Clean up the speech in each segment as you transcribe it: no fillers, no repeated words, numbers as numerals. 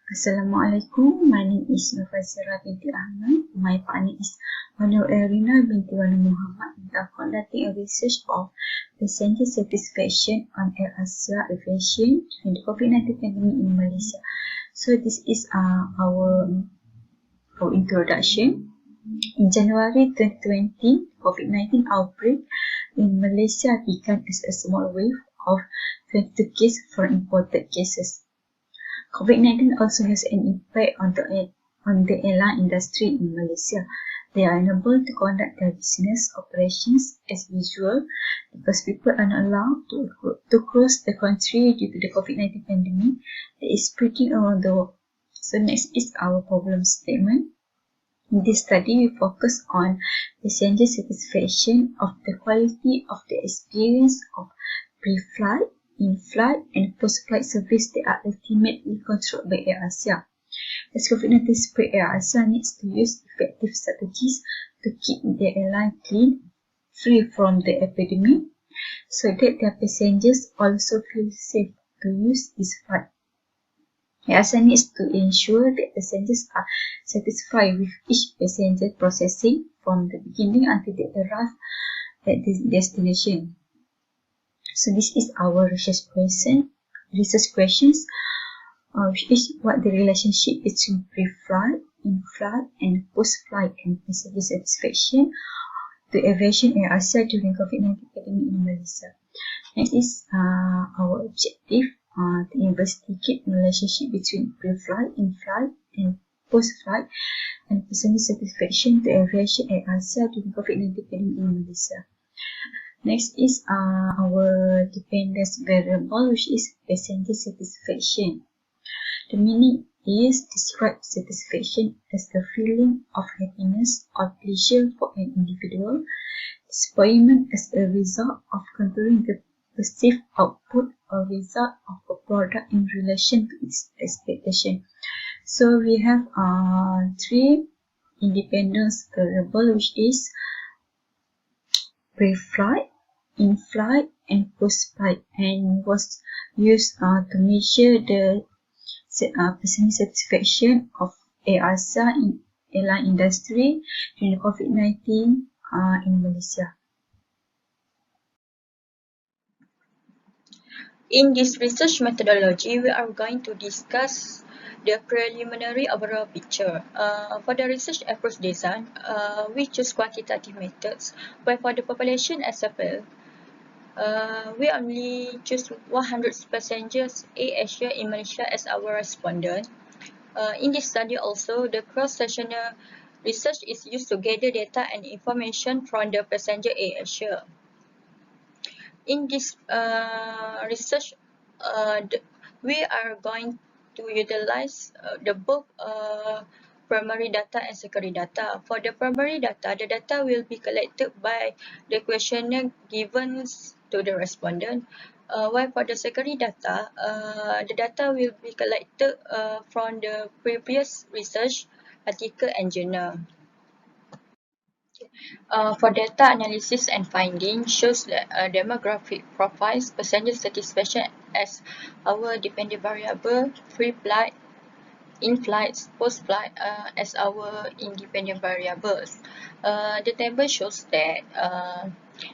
Assalamualaikum. My name is Nufazira binti Ahmad. My partner is Honor Erina binti Wali Muhammad. We are conducting a research of passenger satisfaction on Air Asia aviation during the COVID-19 pandemic in Malaysia. So this is our introduction. In January 2020, COVID-19 outbreak in Malaysia began as a small wave of 22 cases from imported cases. COVID-19 also has an impact on the airline industry in Malaysia. They are unable to conduct their business operations as usual because people are not allowed to cross the country due to the COVID-19 pandemic that is spreading around the world. So next is our problem statement. In this study, we focus on passenger satisfaction of the quality of the experience of pre-flight, in-flight, and post-flight service that are ultimately controlled by Air Asia. As COVID-19 spread, Air Asia needs to use effective strategies to keep the airline clean, free from the epidemic, so that their passengers also feel safe to use this flight. Air Asia needs to ensure that passengers are satisfied with each passenger processing from the beginning until they arrive at the destination. So this is our research questions, which is what the relationship between pre-flight, in-flight, and post-flight and passenger satisfaction to aviation Air Asia during COVID-19 pandemic in Malaysia. Next is our objective to investigate the relationship between pre-flight, in-flight, and post-flight and passenger satisfaction to aviation Air Asia during COVID-19 pandemic in Malaysia. Next is our dependence variable, which is passenger satisfaction. The meaning is describe satisfaction as the feeling of happiness or pleasure for an individual, disappointment as a result of controlling the perceived output or result of a product in relation to its expectation. So we have three independence variable, which is pre-flight, in-flight, and post-flight, and was used to measure the passenger satisfaction of Air Asia in airline industry during the COVID-19 in Malaysia. In this research methodology, we are going to discuss the preliminary overall picture. For the research approach design, we choose quantitative methods, where for the population as a whole, we only choose 100 passengers Air in Malaysia as our respondent. In this study also, the cross-sectional research is used to gather data and information from the passenger Air. In this research, we are going to utilize the both primary data and secondary data. For the primary data, the data will be collected by the questionnaire given to the respondent, while for the secondary data, the data will be collected from the previous research article and journal. For data analysis and finding, shows that demographic profiles passenger satisfaction as our dependent variable, pre-flight, in-flights, post-flight as our independent variables. The table shows that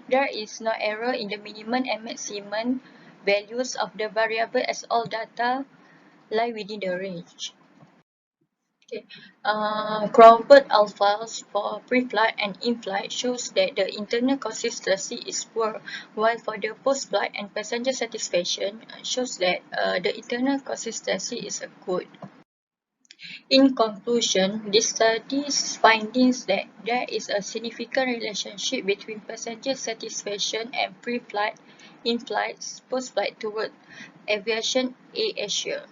there is no error in the minimum and maximum values of the variable as all data lie within the range. Crawford alphas for pre-flight and in-flight shows that the internal consistency is poor, while for the post-flight and passenger satisfaction shows that the internal consistency is good. In conclusion, this study's findings that there is a significant relationship between passenger satisfaction and pre-flight, in-flights, post-flight toward aviation Air Asia.